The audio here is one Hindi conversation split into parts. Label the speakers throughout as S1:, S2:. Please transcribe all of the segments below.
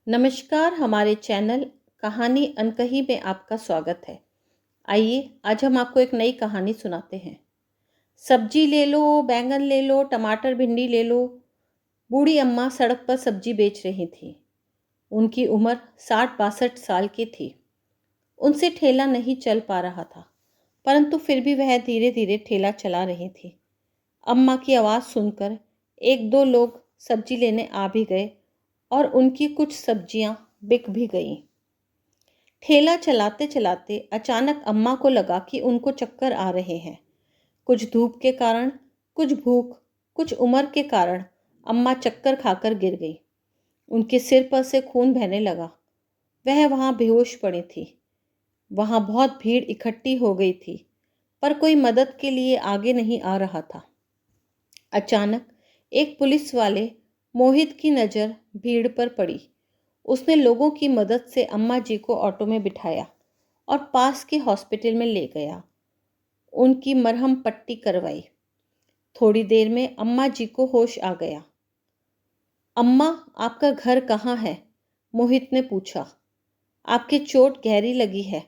S1: नमस्कार, हमारे चैनल कहानी अनकही में आपका स्वागत है। आइए आज हम आपको एक नई कहानी सुनाते हैं। सब्जी ले लो, बैंगन ले लो, टमाटर भिंडी ले लो। बूढ़ी अम्मा सड़क पर सब्जी बेच रही थी। उनकी उम्र 60-62 साल की थी। उनसे ठेला नहीं चल पा रहा था, परंतु फिर भी वह धीरे धीरे ठेला चला रही थी। अम्मा की आवाज़ सुनकर एक दो लोग सब्जी लेने आ भी गए और उनकी कुछ सब्जियां बिक भी गईं। ठेला चलाते चलाते अचानक अम्मा को लगा कि उनको चक्कर आ रहे हैं। कुछ धूप के कारण, कुछ भूख, कुछ उम्र के कारण अम्मा चक्कर खाकर गिर गई। उनके सिर पर से खून बहने लगा। वह वहाँ बेहोश पड़ी थी। वहाँ बहुत भीड़ इकट्ठी हो गई थी, पर कोई मदद के लिए आगे नहीं आ रहा था। अचानक एक पुलिस वाले मोहित की नज़र भीड़ पर पड़ी। उसने लोगों की मदद से अम्मा जी को ऑटो में बिठाया और पास के हॉस्पिटल में ले गया। उनकी मरहम पट्टी करवाई। थोड़ी देर में अम्मा जी को होश आ गया। अम्मा, आपका घर कहाँ है? मोहित ने पूछा। आपकी चोट गहरी लगी है।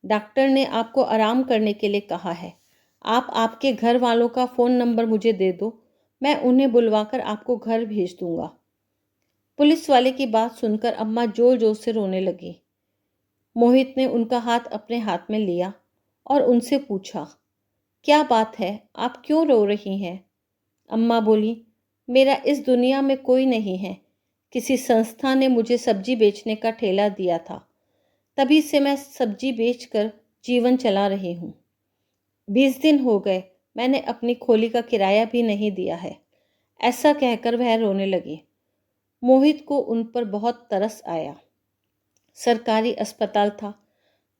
S1: डॉक्टर ने आपको आराम करने के लिए कहा है। आप आपके घर वालों का फ़ोन नंबर मुझे दे दो, मैं उन्हें बुलवाकर आपको घर भेज दूंगा। पुलिस वाले की बात सुनकर अम्मा जोर जोर से रोने लगी। मोहित ने उनका हाथ अपने हाथ में लिया और उनसे पूछा, क्या बात है, आप क्यों रो रही हैं? अम्मा बोली, मेरा इस दुनिया में कोई नहीं है। किसी संस्था ने मुझे सब्जी बेचने का ठेला दिया था, तभी से मैं सब्जी बेचकर जीवन चला रही हूँ। 20 दिन हो गए, मैंने अपनी खोली का किराया भी नहीं दिया है। ऐसा कहकर वह रोने लगी। मोहित को उन पर बहुत तरस आया। सरकारी अस्पताल था।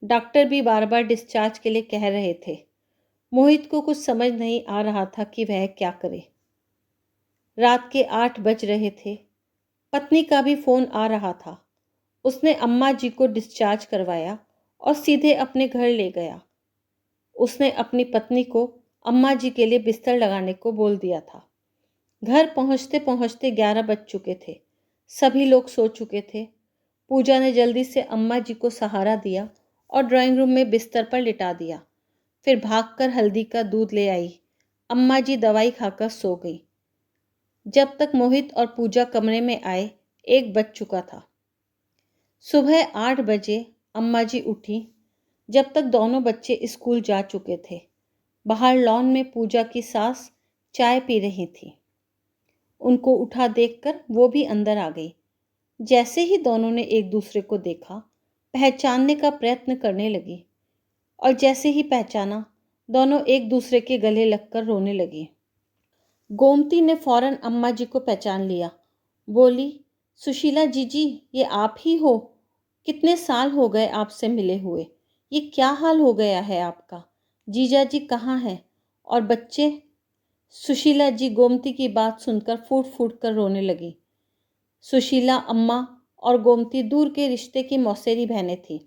S1: डॉक्टर भी बार बार डिस्चार्ज के लिए कह रहे थे। मोहित को कुछ समझ नहीं आ रहा था कि वह क्या करे। रात के 8 बज रहे थे। पत्नी का भी फ़ोन आ रहा था। उसने अम्मा जी को डिस्चार्ज करवाया और सीधे अपने घर ले गया। उसने अपनी पत्नी को अम्मा जी के लिए बिस्तर लगाने को बोल दिया था। घर पहुंचते पहुंचते 11 बज चुके थे। सभी लोग सो चुके थे। पूजा ने जल्दी से अम्मा जी को सहारा दिया और ड्राइंग रूम में बिस्तर पर लिटा दिया। फिर भागकर हल्दी का दूध ले आई। अम्मा जी दवाई खाकर सो गई। जब तक मोहित और पूजा कमरे में आए, 1 बज चुका था। सुबह 8 बजे अम्मा जी उठी, जब तक दोनों बच्चे स्कूल जा चुके थे। बाहर लॉन में पूजा की सास चाय पी रही थी। उनको उठा देखकर वो भी अंदर आ गई। जैसे ही दोनों ने एक दूसरे को देखा, पहचानने का प्रयत्न करने लगी और जैसे ही पहचाना, दोनों एक दूसरे के गले लगकर रोने लगी। गोमती ने फौरन अम्मा जी को पहचान लिया। बोली, सुशीला जीजी, ये आप ही हो? कितने साल हो गए आपसे मिले हुए। ये क्या हाल हो गया है आपका? जीजा जी कहाँ हैं? और बच्चे? सुशीला जी गोमती की बात सुनकर फूट फूट कर रोने लगी। सुशीला अम्मा और गोमती दूर के रिश्ते की मौसेरी बहनें थीं,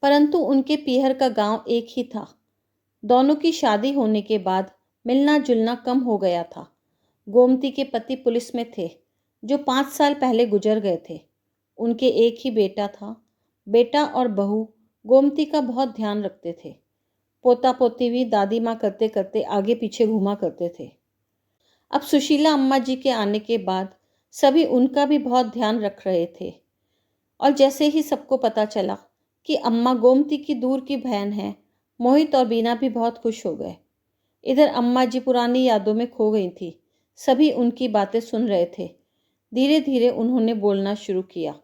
S1: परंतु उनके पीहर का गांव एक ही था। दोनों की शादी होने के बाद मिलना जुलना कम हो गया था। गोमती के पति पुलिस में थे, जो 5 साल पहले गुजर गए थे। उनके एक ही बेटा था। बेटा और बहू गोमती का बहुत ध्यान रखते थे। पोता पोती भी दादी माँ करते करते आगे पीछे घूमा करते थे। अब सुशीला अम्मा जी के आने के बाद सभी उनका भी बहुत ध्यान रख रहे थे। और जैसे ही सबको पता चला कि अम्मा गोमती की दूर की बहन है, मोहित और बीना भी बहुत खुश हो गए। इधर अम्मा जी पुरानी यादों में खो गई थी। सभी उनकी बातें सुन रहे थे। धीरे धीरे उन्होंने बोलना शुरू किया।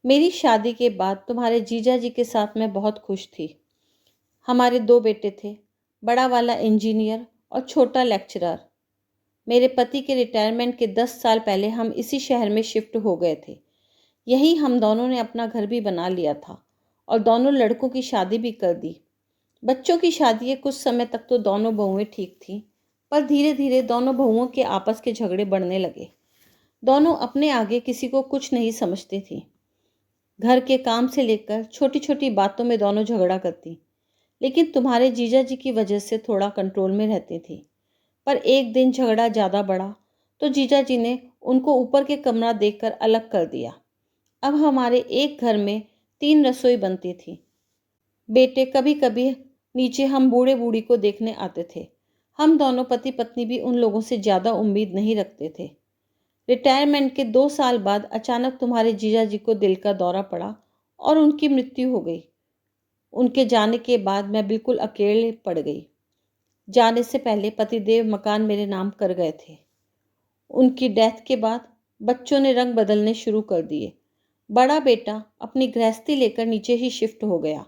S1: मेरी शादी के बाद तुम्हारे जीजा जी के साथ मैं बहुत खुश थी। हमारे 2 बेटे थे, बड़ा वाला इंजीनियर और छोटा लेक्चरर। मेरे पति के रिटायरमेंट के 10 साल पहले हम इसी शहर में शिफ्ट हो गए थे। यही हम दोनों ने अपना घर भी बना लिया था और दोनों लड़कों की शादी भी कर दी। बच्चों की शादी के कुछ समय तक तो दोनों बहुएं ठीक थीं, पर धीरे धीरे दोनों बहुओं के आपस के झगड़े बढ़ने लगे। दोनों अपने आगे किसी को कुछ नहीं समझती थीं। घर के काम से लेकर छोटी छोटी बातों में दोनों झगड़ा करती, लेकिन तुम्हारे जीजा जी की वजह से थोड़ा कंट्रोल में रहती थी। पर एक दिन झगड़ा ज़्यादा बढ़ा तो जीजा जी ने उनको ऊपर के कमरा देकर अलग कर दिया। अब हमारे एक घर में 3 रसोई बनती थी। बेटे कभी कभी नीचे हम बूढ़े बूढ़ी को देखने आते थे। हम दोनों पति पत्नी भी उन लोगों से ज़्यादा उम्मीद नहीं रखते थे। रिटायरमेंट के 2 साल बाद अचानक तुम्हारे जीजा जी को दिल का दौरा पड़ा और उनकी मृत्यु हो गई। उनके जाने के बाद मैं बिल्कुल अकेले पड़ गई। जाने से पहले पतिदेव मकान मेरे नाम कर गए थे। उनकी डेथ के बाद बच्चों ने रंग बदलने शुरू कर दिए। बड़ा बेटा अपनी गृहस्थी लेकर नीचे ही शिफ्ट हो गया।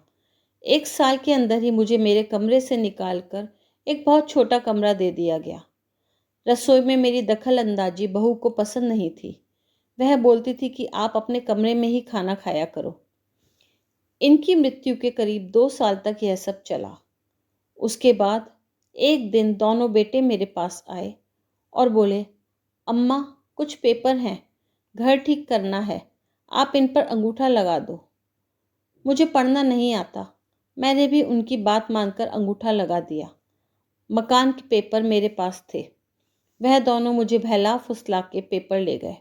S1: 1 साल के अंदर ही मुझे मेरे कमरे से निकालकर एक बहुत छोटा कमरा दे दिया गया। रसोई में मेरी दखल अंदाजी बहू को पसंद नहीं थी। वह बोलती थी कि आप अपने कमरे में ही खाना खाया करो। इनकी मृत्यु के करीब 2 साल तक यह सब चला। उसके बाद एक दिन दोनों बेटे मेरे पास आए और बोले, अम्मा कुछ पेपर हैं, घर ठीक करना है, आप इन पर अंगूठा लगा दो। मुझे पढ़ना नहीं आता। मैंने भी उनकी बात मानकर अंगूठा लगा दिया। मकान के पेपर मेरे पास थे। वह दोनों मुझे बहला फुसला के पेपर ले गए।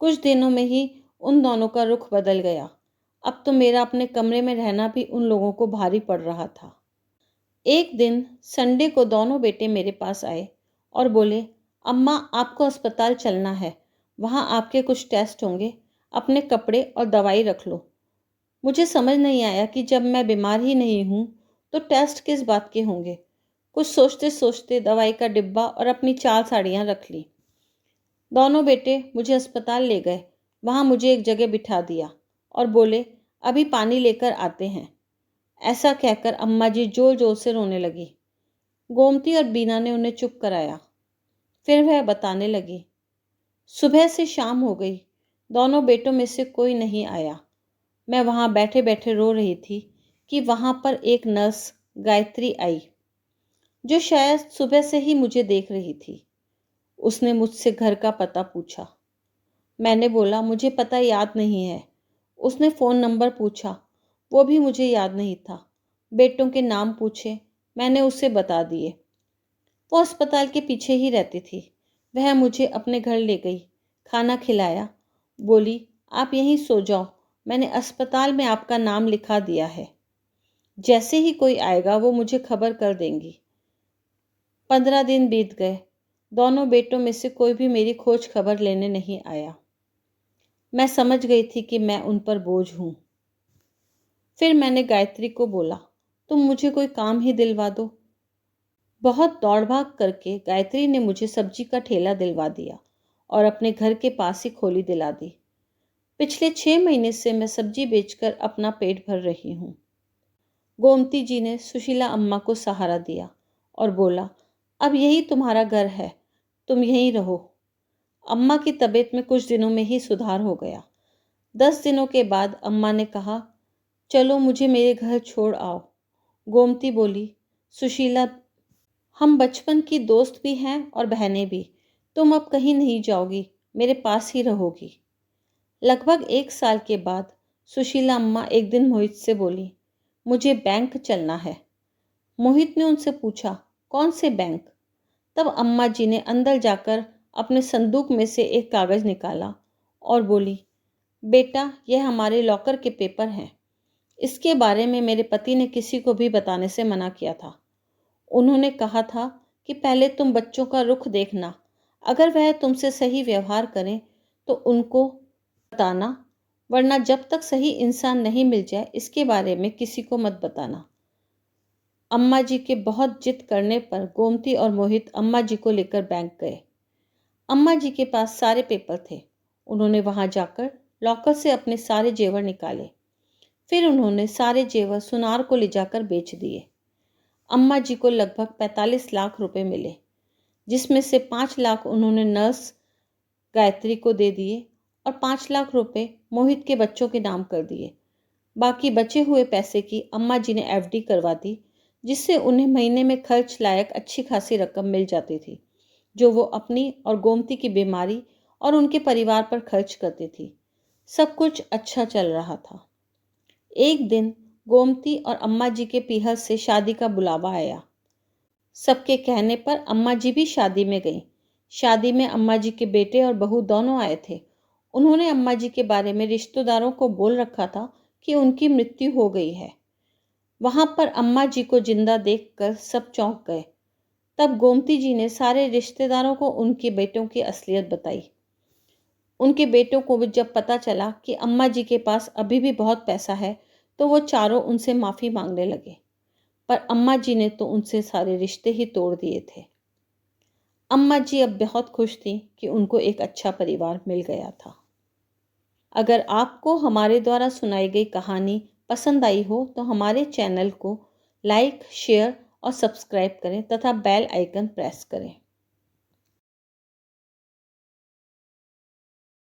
S1: कुछ दिनों में ही उन दोनों का रुख बदल गया। अब तो मेरा अपने कमरे में रहना भी उन लोगों को भारी पड़ रहा था। एक दिन संडे को दोनों बेटे मेरे पास आए और बोले, अम्मा आपको अस्पताल चलना है, वहाँ आपके कुछ टेस्ट होंगे, अपने कपड़े और दवाई रख लो। मुझे समझ नहीं आया कि जब मैं बीमार ही नहीं हूँ तो टेस्ट किस बात के होंगे। कुछ सोचते सोचते दवाई का डिब्बा और अपनी 4 साड़ियाँ रख ली। दोनों बेटे मुझे अस्पताल ले गए। वहाँ मुझे एक जगह बिठा दिया और बोले, अभी पानी लेकर आते हैं। ऐसा कहकर अम्मा जी जोर जोर से रोने लगी। गोमती और बीना ने उन्हें चुप कराया। फिर वह बताने लगी, सुबह से शाम हो गई, दोनों बेटों में से कोई नहीं आया। मैं वहाँ बैठे बैठे रो रही थी कि वहाँ पर एक नर्स गायत्री आई, जो शायद सुबह से ही मुझे देख रही थी। उसने मुझसे घर का पता पूछा। मैंने बोला, मुझे पता याद नहीं है। उसने फ़ोन नंबर पूछा, वो भी मुझे याद नहीं था। बेटों के नाम पूछे, मैंने उसे बता दिए। वो अस्पताल के पीछे ही रहती थी। वह मुझे अपने घर ले गई, खाना खिलाया, बोली, आप यहीं सो जाओ, मैंने अस्पताल में आपका नाम लिखा दिया है। जैसे ही कोई आएगा वो मुझे खबर कर देंगी। 15 दिन बीत गए। दोनों बेटों में से कोई भी मेरी खोज खबर लेने नहीं आया। मैं समझ गई थी कि मैं उन पर बोझ हूँ। फिर मैंने गायत्री को बोला, तुम मुझे कोई काम ही दिलवा दो। बहुत दौड़ भाग करके गायत्री ने मुझे सब्जी का ठेला दिलवा दिया और अपने घर के पास ही खोली दिला दी। पिछले 6 महीने से मैं सब्जी बेचकर अपना पेट भर रही हूँ। गोमती जी ने सुशीला अम्मा को सहारा दिया और बोला, अब यही तुम्हारा घर है, तुम यहीं रहो। अम्मा की तबीयत में कुछ दिनों में ही सुधार हो गया। 10 दिनों के बाद अम्मा ने कहा, चलो मुझे मेरे घर छोड़ आओ। गोमती बोली, सुशीला, हम बचपन की दोस्त भी हैं और बहनें भी। तुम अब कहीं नहीं जाओगी, मेरे पास ही रहोगी। लगभग 1 साल के बाद सुशीला अम्मा एक दिन मोहित से बोली, मुझे बैंक चलना है। मोहित ने उनसे पूछा, कौन से बैंक? तब अम्मा जी ने अंदर जाकर अपने संदूक में से एक कागज़ निकाला और बोली, बेटा, यह हमारे लॉकर के पेपर हैं। इसके बारे में मेरे पति ने किसी को भी बताने से मना किया था। उन्होंने कहा था कि पहले तुम बच्चों का रुख देखना, अगर वह तुमसे सही व्यवहार करें तो उनको बताना, वरना जब तक सही इंसान नहीं मिल जाए इसके बारे में किसी को मत बताना। अम्मा जी के बहुत जिद करने पर गोमती और मोहित अम्मा जी को लेकर बैंक गए। अम्मा जी के पास सारे पेपर थे। उन्होंने वहां जाकर लॉकर से अपने सारे जेवर निकाले। फिर उन्होंने सारे जेवर सुनार को ले जाकर बेच दिए। अम्मा जी को लगभग 45 लाख रुपए मिले, जिसमें से 5 लाख उन्होंने नर्स गायत्री को दे दिए और 5 लाख रुपए मोहित के बच्चों के नाम कर दिए। बाकी बचे हुए पैसे की अम्मा जी ने एफडी करवा दी, जिससे उन्हें महीने में खर्च लायक अच्छी खासी रकम मिल जाती थी, जो वो अपनी और गोमती की बीमारी और उनके परिवार पर खर्च करती थी। सब कुछ अच्छा चल रहा था। एक दिन गोमती और अम्मा जी के पीहर से शादी का बुलावा आया। सबके कहने पर अम्मा जी भी शादी में गईं। शादी में अम्मा जी के बेटे और बहू दोनों आए थे। उन्होंने अम्मा जी के बारे में रिश्तेदारों को बोल रखा था कि उनकी मृत्यु हो गई है। वहां पर अम्मा जी को जिंदा देखकर सब चौंक गए। तब गोमती जी ने सारे रिश्तेदारों को उनके बेटों की असलियत बताई। उनके बेटों को भी जब पता चला कि अम्मा जी के पास अभी भी बहुत पैसा है, तो वो चारों उनसे माफ़ी मांगने लगे। पर अम्मा जी ने तो उनसे सारे रिश्ते ही तोड़ दिए थे। अम्मा जी अब बहुत खुश थीं कि उनको एक अच्छा परिवार मिल गया था। अगर आपको हमारे द्वारा सुनाई गई कहानी पसंद आई हो तो हमारे चैनल को लाइक, शेयर और सब्सक्राइब करें तथा बेल आइकन प्रेस करें।